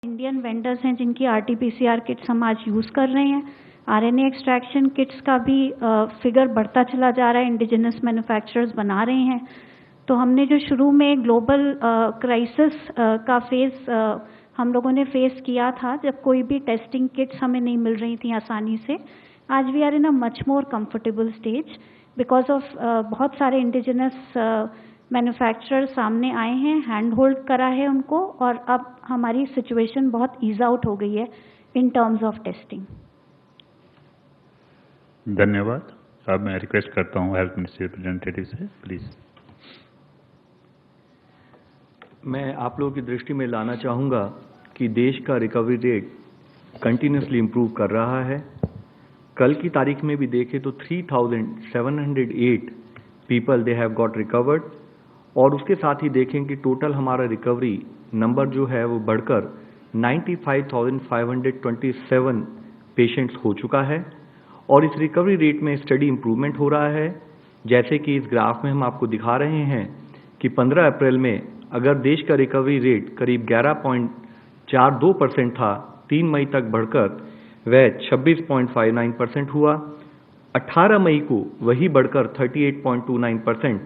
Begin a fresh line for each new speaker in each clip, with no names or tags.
Indian vendors हैं जिनकी RTPCR kits हम आज यूज़ कर रहे हैं। आरएनए एक्सट्रैक्शन किट्स का भी फिगर बढ़ता चला जा रहा है, इंडिजिनस मैन्युफैक्चरर्स बना रहे हैं। तो हमने जो शुरू में ग्लोबल क्राइसिस का फेस हम लोगों ने फेस किया था, जब कोई भी टेस्टिंग किट्स हमें नहीं मिल रही थी आसानी से, आज we are in a much more comfortable stage because of बहुत सारे इंडिजिनस मैन्युफैक्चरर सामने आए हैं, हैंड होल्ड करा है उनको, और अब हमारी सिचुएशन बहुत ईज आउट हो गई है इन टर्म्स ऑफ टेस्टिंग।
धन्यवाद साहब। मैं रिक्वेस्ट करता हूं हेल्थ मिनिस्ट्री रिप्रेजेंटेटिव से, प्लीज।
मैं आप लोगों की दृष्टि में लाना चाहूँगा कि देश का रिकवरी रेट कंटिन्यूसली इम्प्रूव कर रहा है। कल की तारीख में भी देखें तो 3,708 people they have got recovered, और उसके साथ ही देखें कि टोटल हमारा रिकवरी नंबर जो है वो बढ़कर 95,527 पेशेंट्स हो चुका है। और इस रिकवरी रेट में स्टडी इम्प्रूवमेंट हो रहा है। जैसे कि इस ग्राफ में हम आपको दिखा रहे हैं कि 15 अप्रैल में अगर देश का रिकवरी रेट करीब 11.42% था, 3 मई तक बढ़कर वह 26.59% हुआ। 18 मई को वही बढ़कर 38.29%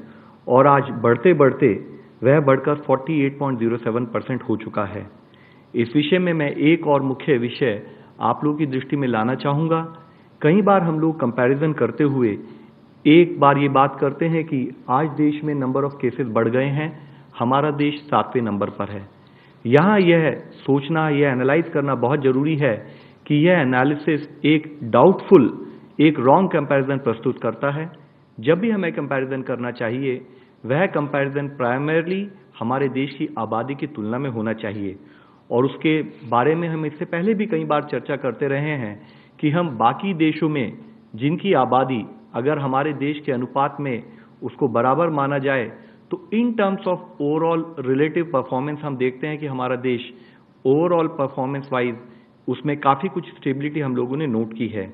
और आज बढ़ते बढ़ते वह बढ़कर 48.07% हो चुका है। इस विषय में मैं एक और मुख्य विषय आप लोगों की दृष्टि में लाना चाहूँगा। कई बार हम लोग कंपैरिजन करते हुए एक बार ये बात करते हैं कि आज देश में नंबर ऑफ केसेस बढ़ गए हैं, हमारा देश 7वें नंबर पर है। यहाँ यह सोचना, यह एनालाइज करना बहुत जरूरी है कि यह एनालिसिस एक डाउटफुल, एक रॉन्ग कंपैरिजन प्रस्तुत करता है। जब भी हमें कंपैरिजन करना चाहिए, वह कंपैरिजन प्राइमरली हमारे देश की आबादी की तुलना में होना चाहिए। और उसके बारे में हम इससे पहले भी कई बार चर्चा करते रहे हैं कि हम बाकी देशों में जिनकी आबादी अगर हमारे देश के अनुपात में उसको बराबर माना जाए, तो इन terms of overall relative performance हम देखते हैं कि हमारा देश ओवरऑल परफॉर्मेंस वाइज उसमें काफ़ी कुछ स्टेबिलिटी हम लोगों ने नोट की है।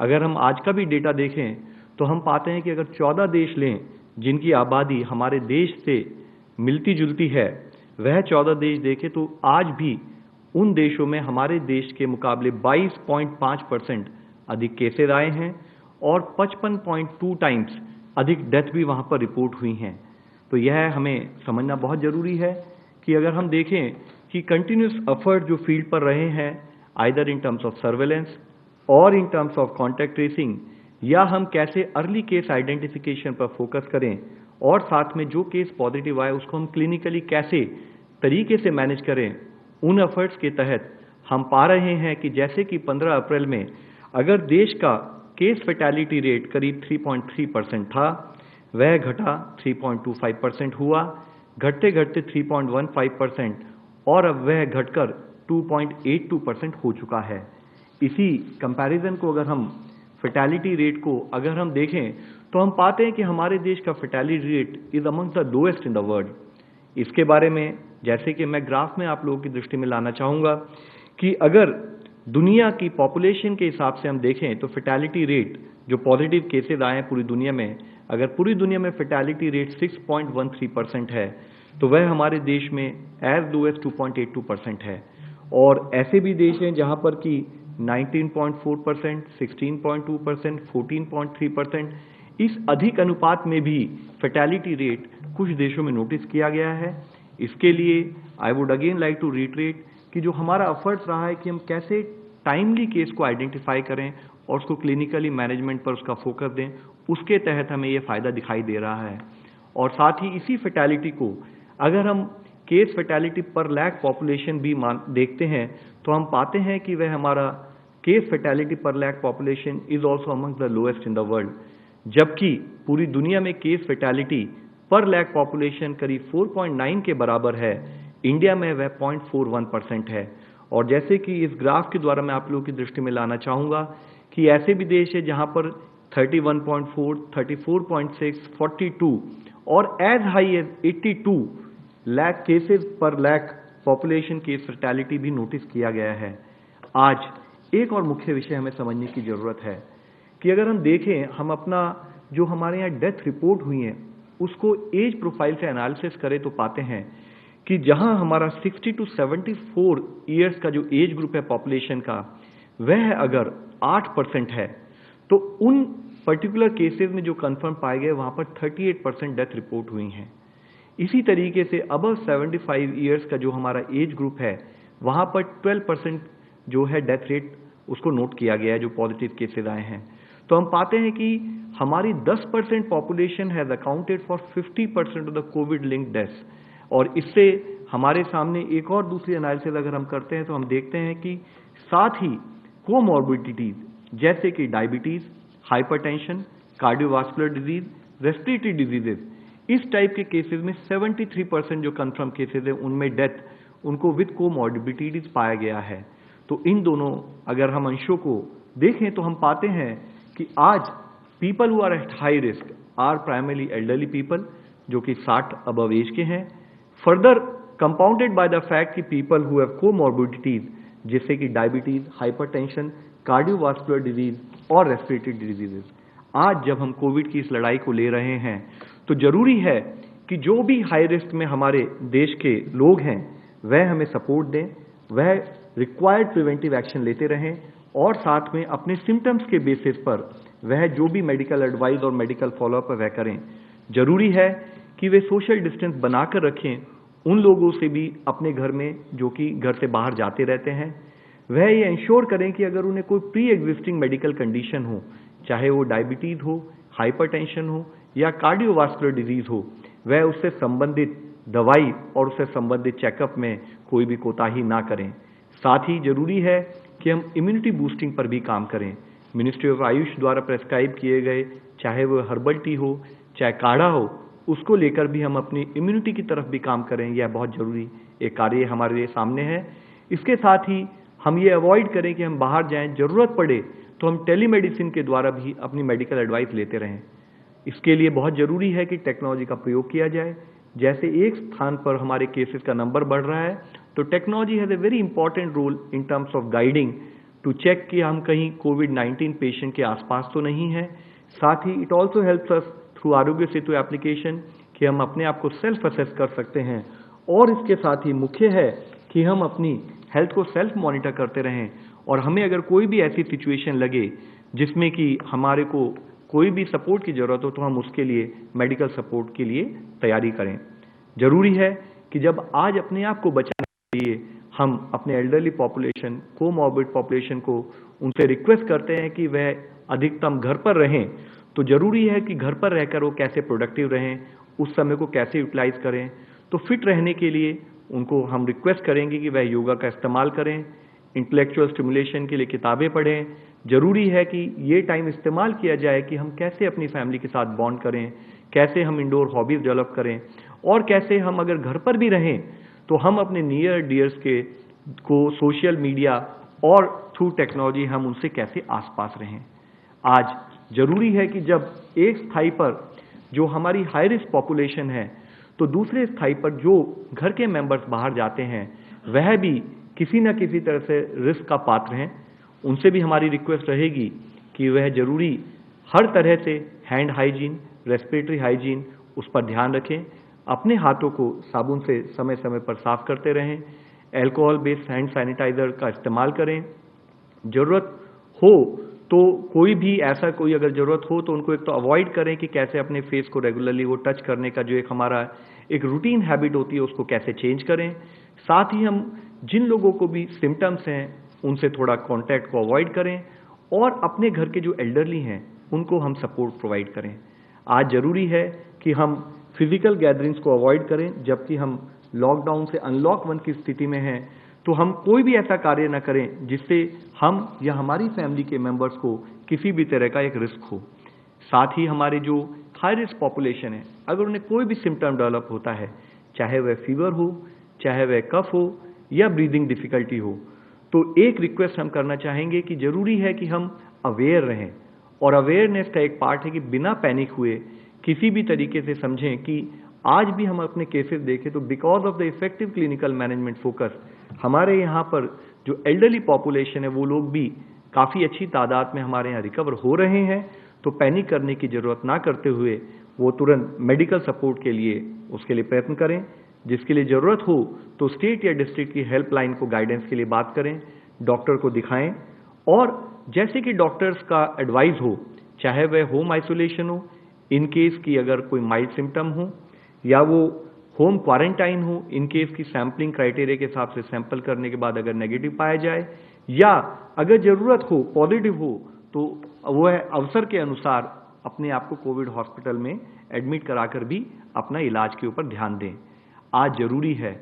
अगर हम आज का भी डेटा देखें तो हम पाते हैं कि अगर 14 देश लें जिनकी आबादी हमारे देश से मिलती जुलती है, वह 14 देश देखें तो आज भी उन देशों में हमारे देश के मुकाबले 22.5% अधिक केसेस आए हैं और 55.2 टाइम्स अधिक डेथ भी वहाँ पर रिपोर्ट हुई हैं। तो यह हमें समझना बहुत ज़रूरी है कि अगर हम देखें कि कंटिन्यूस एफर्ट जो फील्ड पर रहे हैं, either in terms of surveillance और in terms of contact tracing, या हम कैसे अर्ली केस आइडेंटिफिकेशन पर फोकस करें और साथ में जो केस पॉजिटिव आए उसको हम क्लिनिकली कैसे तरीके से मैनेज करें, उन एफर्ट्स के तहत हम पा रहे हैं कि जैसे कि 15 अप्रैल में अगर देश का केस फैटेलिटी रेट करीब 3.3% था, वह घटा 3.25% हुआ, घटते घटते 3.15% और अब वह घटकर 2.82% हो चुका है। इसी कंपैरिजन को अगर हम फैटेलिटी रेट को अगर हम देखें तो हम पाते हैं कि हमारे देश का fatality rate is among the lowest in the world. इसके बारे में जैसे कि मैं ग्राफ में आप लोगों की दृष्टि में लाना चाहूँगा कि अगर दुनिया की पॉपुलेशन के हिसाब से हम देखें तो फैटेलिटी रेट जो पॉजिटिव केसेस आए हैं पूरी दुनिया में, अगर पूरी दुनिया में फैटेलिटी रेट 6.13% है तो वह हमारे देश में एज लो एज 2.82% है। और ऐसे भी देश हैं जहां पर कि 19.4%, 16.2%, 14.3%, इस अधिक अनुपात में भी फैटेलिटी रेट कुछ देशों में नोटिस किया गया है। इसके लिए I would again like to reiterate कि जो हमारा एफर्ट्स रहा है कि हम कैसे टाइमली केस को आइडेंटिफाई करें और उसको क्लिनिकली मैनेजमेंट पर उसका फोकस दें, उसके तहत हमें ये फ़ायदा दिखाई दे रहा है। और साथ ही इसी फैटेलिटी को अगर हम केस फैटेलिटी पर लैख पॉपुलेशन भी देखते हैं तो हम पाते हैं कि वह हमारा केस फैटेलिटी पर lakh population is also among the lowest in the world, जबकि पूरी दुनिया में केस फैटेलिटी पर लैख पॉपुलेशन करीब 4.9 के बराबर है, इंडिया में वह 0.41% है। और जैसे कि इस ग्राफ के द्वारा मैं आप लोगों की दृष्टि में लाना चाहूँगा कि ऐसे भी देश है जहाँ पर 31.4, 34.6, 42 और as high as 82 lakh cases पर लाख पॉपुलेशन केस फैटेलिटी भी नोटिस किया गया है। आज एक और मुख्य विषय हमें समझने की ज़रूरत है कि अगर हम देखें, हम अपना जो हमारे यहाँ डेथ रिपोर्ट हुई हैं उसको एज प्रोफाइल से एनालिसिस करें तो पाते हैं कि जहां हमारा 60 to 74 ईयर्स का जो एज ग्रुप है पॉपुलेशन का, वह अगर 8% है, तो उन पर्टिकुलर केसेस में जो कंफर्म पाए गए वहां पर 38% डेथ रिपोर्ट हुई हैं। इसी तरीके से अबव 75 ईयर्स का जो हमारा एज ग्रुप है, वहां पर 12% जो है डेथ रेट उसको नोट किया गया है, जो पॉजिटिव केसेस आए हैं। तो हम पाते हैं कि हमारी 10% population has accounted for 50% of the Covid linked deaths. और इससे हमारे सामने एक और दूसरी एनालिसिस अगर हम करते हैं तो हम देखते हैं कि साथ ही कोमॉर्बिडिटीज जैसे कि diabetes, hypertension, cardiovascular disease, respiratory diseases, इस टाइप के केसेस में 73% जो कंफर्म केसेस है उनमें डेथ उनको विद कोमॉर्बिडिटीज पाया गया है। तो इन दोनों अगर हम अंशों को देखें तो हम पाते हैं कि आज people who are at high risk are primarily elderly people जो कि 60 अबव एज के हैं, further compounded by the fact कि पीपल हु हैव कोमॉर्बिडिटीज जैसे कि डायबिटीज, हाइपरटेंशन, कार्डियोवास्कुलर डिजीज और रेस्पिरेटरी डिजीजेस। आज जब हम कोविड की इस लड़ाई को ले रहे हैं तो जरूरी है कि जो भी हाई रिस्क में हमारे देश के लोग हैं वह हमें सपोर्ट दें, वह रिक्वायर्ड प्रिवेंटिव एक्शन लेते रहें और साथ में अपने सिम्टम्स के बेसिस पर वह जो भी मेडिकल एडवाइस और मेडिकल फॉलोअप वह करें। जरूरी है कि वे सोशल डिस्टेंस बनाकर रखें उन लोगों से भी अपने घर में जो कि घर से बाहर जाते रहते हैं। वह ये इंश्योर करें कि अगर उन्हें कोई प्री एग्जिस्टिंग मेडिकल कंडीशन हो, चाहे वो डायबिटीज हो, हाइपरटेंशन हो या कार्डियोवास्कुलर डिजीज हो, वह उससे संबंधित दवाई और उससे संबंधित चेकअप में कोई भी कोताही ना करें। साथ ही जरूरी है कि हम इम्यूनिटी बूस्टिंग पर भी काम करें। मिनिस्ट्री ऑफ आयुष द्वारा प्रेस्क्राइब किए गए चाहे वो हर्बल टी हो चाहे काढ़ा हो, उसको लेकर भी हम अपनी इम्यूनिटी की तरफ भी काम करें। यह बहुत जरूरी एक कार्य हमारे लिए सामने है। इसके साथ ही हम ये अवॉइड करें कि हम बाहर जाएं, जरूरत पड़े तो हम टेलीमेडिसिन के द्वारा भी अपनी मेडिकल एडवाइस लेते रहें। इसके लिए बहुत जरूरी है कि टेक्नोलॉजी का प्रयोग किया जाए। जैसे एक स्थान पर हमारे केसेस का नंबर बढ़ रहा है तो technology has a very important role in terms of guiding to check कि हम कहीं कोविड-19 पेशेंट के आसपास तो नहीं है। साथ ही it also helps us through Aarogya Setu application कि हम अपने आप को सेल्फ असेस कर सकते हैं। और इसके साथ ही मुख्य है कि हम अपनी हेल्थ को सेल्फ मॉनिटर करते रहें और हमें अगर कोई भी ऐसी सिचुएशन लगे जिसमें कि हमारे को कोई भी सपोर्ट की जरूरत हो तो हम उसके लिए मेडिकल सपोर्ट के लिए तैयारी करें। जरूरी है कि जब आज अपने आप को बचाने के लिए हम अपने एल्डरली पॉपुलेशन, कोमॉर्बिड पॉपुलेशन को उनसे रिक्वेस्ट करते हैं कि वह अधिकतम घर पर रहें, तो जरूरी है कि घर पर रहकर वो कैसे प्रोडक्टिव रहें, उस समय को कैसे यूटिलाइज करें। तो फिट रहने के लिए उनको हम रिक्वेस्ट करेंगे कि वह योगा का इस्तेमाल करें, इंटेलेक्चुअल स्टिमुलेशन के लिए किताबें पढ़ें। जरूरी है कि ये टाइम इस्तेमाल किया जाए कि हम कैसे अपनी फैमिली के साथ बॉन्ड करें, कैसे हम इंडोर हॉबीज डेवलप करें और कैसे हम अगर घर पर भी रहें तो हम अपने नियर डियर्स के को सोशल मीडिया और थ्रू टेक्नोलॉजी हम उनसे कैसे आसपास रहें। आज जरूरी है कि जब एक स्थाई पर जो हमारी हाई रिस्क पॉपुलेशन है तो दूसरे स्थाई पर जो घर के मेंबर्स बाहर जाते हैं वह भी किसी न किसी तरह से रिस्क का पात्र हैं। उनसे भी हमारी रिक्वेस्ट रहेगी कि वह जरूरी हर तरह से हैंड हाइजीन, रेस्पिरेटरी हाइजीन उस पर ध्यान रखें, अपने हाथों को साबुन से समय समय पर साफ करते रहें, अल्कोहल बेस्ड हैंड सैनिटाइजर का इस्तेमाल करें। जरूरत हो तो कोई भी ऐसा कोई अगर जरूरत हो तो उनको एक तो अवॉइड करें कि कैसे अपने फेस को रेगुलरली वो टच करने का जो एक हमारा एक रूटीन हैबिट होती है उसको कैसे चेंज करें। साथ ही हम जिन लोगों को भी सिम्टम्स हैं उनसे थोड़ा कांटेक्ट को अवॉइड करें और अपने घर के जो एल्डरली हैं उनको हम सपोर्ट प्रोवाइड करें। आज जरूरी है कि हम फिजिकल गैदरिंग्स को अवॉइड करें, जबकि हम लॉकडाउन से अनलॉक 1 की स्थिति में हैं तो हम कोई भी ऐसा कार्य न करें जिससे हम या हमारी फैमिली के मेंबर्स को किसी भी तरह का एक रिस्क हो। साथ ही हमारे जो हाई रिस्क पॉपुलेशन है अगर उन्हें कोई भी सिम्टम डेवलप होता है, चाहे वह फीवर हो, चाहे वह कफ हो या ब्रीदिंग डिफिकल्टी हो, तो एक रिक्वेस्ट हम करना चाहेंगे कि जरूरी है कि हम अवेयर रहें। और अवेयरनेस का एक पार्ट है कि बिना पैनिक हुए किसी भी तरीके से समझें कि आज भी हम अपने केसेस देखें तो because of the effective clinical management focus हमारे यहाँ पर जो एल्डरली पॉपुलेशन है वो लोग भी काफ़ी अच्छी तादाद में हमारे यहाँ रिकवर हो रहे हैं। तो पैनिक करने की जरूरत ना करते हुए वो तुरंत मेडिकल सपोर्ट के लिए उसके लिए प्रयत्न करें। जिसके लिए ज़रूरत हो तो स्टेट या डिस्ट्रिक्ट की हेल्पलाइन को गाइडेंस के लिए बात करें, डॉक्टर को दिखाएं, और जैसे कि डॉक्टर्स का एडवाइस हो, चाहे वह होम आइसोलेशन हो इन केस की अगर कोई माइल्ड सिम्टम हो, या वो होम क्वारंटाइन हो इन केस की सैम्पलिंग क्राइटेरिया के हिसाब से सैंपल करने के बाद अगर नेगेटिव पाया जाए, या अगर ज़रूरत हो पॉजिटिव हो तो वह अवसर के अनुसार अपने आप को कोविड हॉस्पिटल में एडमिट कराकर भी अपना इलाज के ऊपर ध्यान दें। आज जरूरी है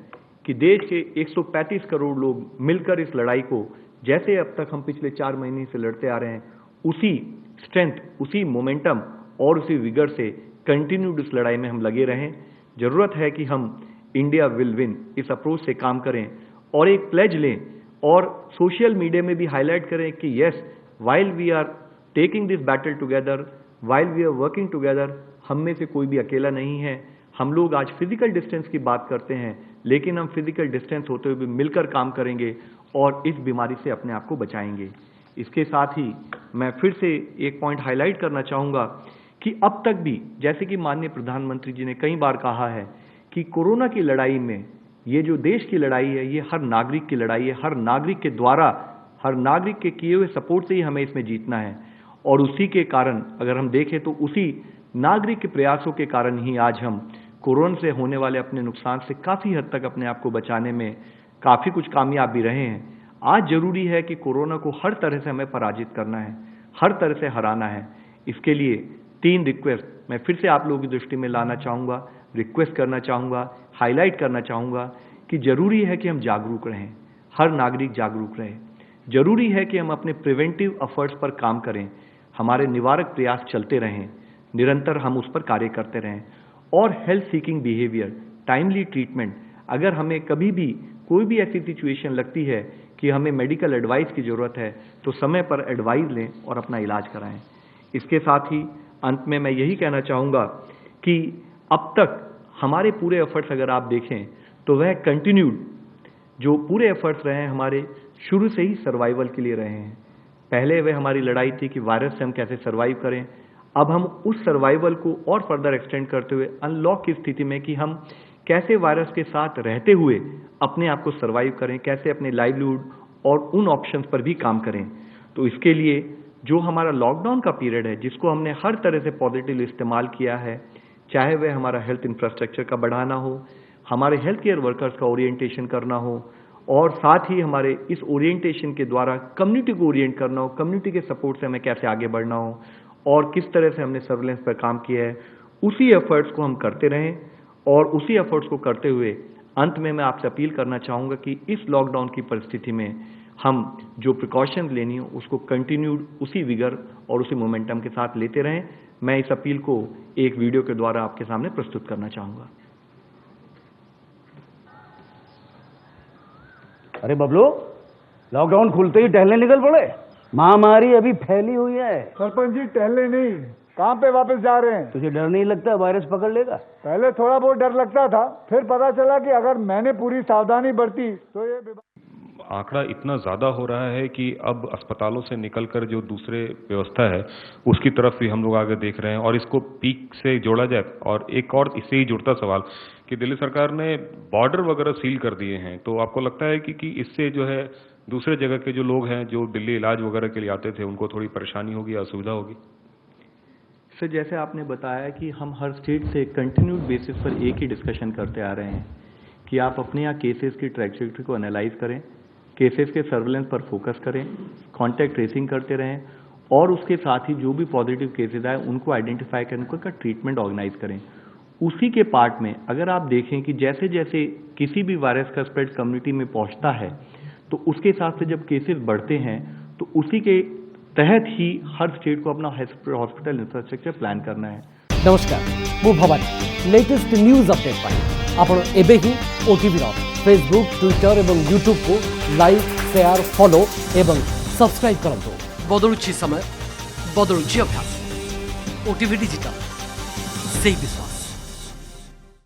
कि देश के 135 करोड़ लोग मिलकर इस लड़ाई को, जैसे अब तक हम पिछले 4 महीने से लड़ते आ रहे हैं, उसी स्ट्रेंथ, उसी मोमेंटम और उसी विगर से कंटिन्यूड इस लड़ाई में हम लगे रहें। जरूरत है कि हम इंडिया विल विन इस अप्रोच से काम करें और एक प्लेज लें और सोशल मीडिया में भी हाईलाइट करें कि yes, while we are taking this battle together, while we are working together, हम में से कोई भी अकेला नहीं है। हम लोग आज फिजिकल डिस्टेंस की बात करते हैं, लेकिन हम फिजिकल डिस्टेंस होते हुए भी मिलकर काम करेंगे और इस बीमारी से अपने आप को बचाएंगे। इसके साथ ही मैं फिर से एक पॉइंट हाईलाइट करना चाहूँगा कि अब तक भी, जैसे कि माननीय प्रधानमंत्री जी ने कई बार कहा है कि कोरोना की लड़ाई में, ये जो देश की लड़ाई है, ये हर नागरिक की लड़ाई है। हर नागरिक के द्वारा, हर नागरिक के किए हुए सपोर्ट से ही हमें इसमें जीतना है। और उसी के कारण अगर हम देखें तो उसी नागरिक के प्रयासों के कारण ही आज हम कोरोना से होने वाले अपने नुकसान से काफ़ी हद तक अपने आप को बचाने में काफ़ी कुछ कामयाब भी रहे हैं। आज जरूरी है कि कोरोना को हर तरह से हमें पराजित करना है, हर तरह से हराना है। इसके लिए 3 रिक्वेस्ट मैं फिर से आप लोगों की दृष्टि में लाना चाहूँगा, रिक्वेस्ट करना चाहूँगा, हाईलाइट करना चाहूँगा कि जरूरी है कि हम जागरूक रहें, हर नागरिक जागरूक रहे। जरूरी है कि हम अपने प्रिवेंटिव एफर्ट्स पर काम करें, हमारे निवारक प्रयास चलते रहें, निरंतर हम उस पर कार्य करते रहें। और health seeking behaviour, timely treatment, अगर हमें कभी भी कोई भी ऐसी सिचुएशन लगती है कि हमें मेडिकल एडवाइस की ज़रूरत है तो समय पर एडवाइस लें और अपना इलाज कराएं। इसके साथ ही अंत में मैं यही कहना चाहूँगा कि अब तक हमारे पूरे एफर्ट्स अगर आप देखें तो वह कंटिन्यूड जो पूरे एफर्ट्स रहे हैं हमारे शुरू से ही सर्वाइवल के लिए रहे हैं। पहले वह हमारी लड़ाई थी कि वायरस से हम कैसे सर्वाइव करें, अब हम उस सर्वाइवल को और फर्दर एक्सटेंड करते हुए अनलॉक की स्थिति में कि हम कैसे वायरस के साथ रहते हुए अपने आप को सर्वाइव करें, कैसे अपने लाइवलीहुड और उन ऑप्शंस पर भी काम करें। तो इसके लिए जो हमारा लॉकडाउन का पीरियड है, जिसको हमने हर तरह से पॉजिटिव इस्तेमाल किया है, चाहे वह हमारा हेल्थ इंफ्रास्ट्रक्चर का बढ़ाना हो, हमारे हेल्थ केयर वर्कर्स का ओरिएंटेशन करना हो, और साथ ही हमारे इस ओरिएंटेशन के द्वारा कम्युनिटी को ओरिएंट करना हो, कम्युनिटी के सपोर्ट से हमें कैसे आगे बढ़ना हो और किस तरह से हमने सर्विलेंस पर काम किया है, उसी एफर्ट्स को हम करते रहें। और उसी एफर्ट्स को करते हुए अंत में मैं आपसे अपील करना चाहूँगा कि इस लॉकडाउन की परिस्थिति में हम जो प्रिकॉशन लेनी हो उसको कंटिन्यूड उसी विगर और उसी मोमेंटम के साथ लेते रहें। मैं इस अपील को एक वीडियो के द्वारा आपके सामने प्रस्तुत करना चाहूँगा।
अरे बबलू, लॉकडाउन खुलते ही टहलने निकल पड़े। महामारी अभी फैली हुई है।
सरपंच जी, टहलने नहीं, काम पे वापस जा रहे हैं।
तुझे डर नहीं लगता वायरस पकड़ लेगा?
पहले थोड़ा बहुत डर लगता था, फिर पता चला कि अगर मैंने पूरी सावधानी बरती तो ये
आंकड़ा इतना ज़्यादा हो रहा है कि अब अस्पतालों से निकलकर जो दूसरे व्यवस्था है उसकी तरफ भी हम लोग आगे देख रहे हैं। और इसको पीक से जोड़ा जाए, और एक और इससे ही जुड़ता सवाल कि दिल्ली सरकार ने बॉर्डर वगैरह सील कर दिए हैं, तो आपको लगता है कि इससे जो है दूसरे जगह के जो लोग हैं जो दिल्ली इलाज वगैरह के लिए आते थे उनको थोड़ी परेशानी होगी, असुविधा होगी?
सर, जैसे आपने बताया कि हम हर स्टेट से कंटिन्यूड बेसिस पर एक ही डिस्कशन करते आ रहे हैं कि आप अपने यहाँ केसेस की ट्रैजेक्टरी को एनालाइज करें, केसेस के सर्विलेंस पर फोकस करें, कॉन्टैक्ट ट्रेसिंग करते रहें, और उसके साथ ही जो भी पॉजिटिव केसेस आए उनको आइडेंटिफाई करने का ट्रीटमेंट ऑर्गेनाइज करें। उसी के पार्ट में अगर आप देखें कि जैसे जैसे किसी भी वायरस का स्प्रेड कम्युनिटी में पहुंचता है तो उसके हिसाब से जब केसेस बढ़ते हैं तो उसी के तहत ही हर स्टेट को अपना हॉस्पिटल इंफ्रास्ट्रक्चर प्लान करना है।
नमस्कार, मु भवानी लेटेस्ट न्यूज अपडेट पाई आपण एबे ही ओटीवी रो फेसबुक, ट्विटर एवं यूट्यूब को लाइक, शेयर, फॉलो एवं सब्सक्राइब करंतु। बदलुछि समय, बदलुछि अभ्यास। ओटीवी डिजिटल, से विश्वास।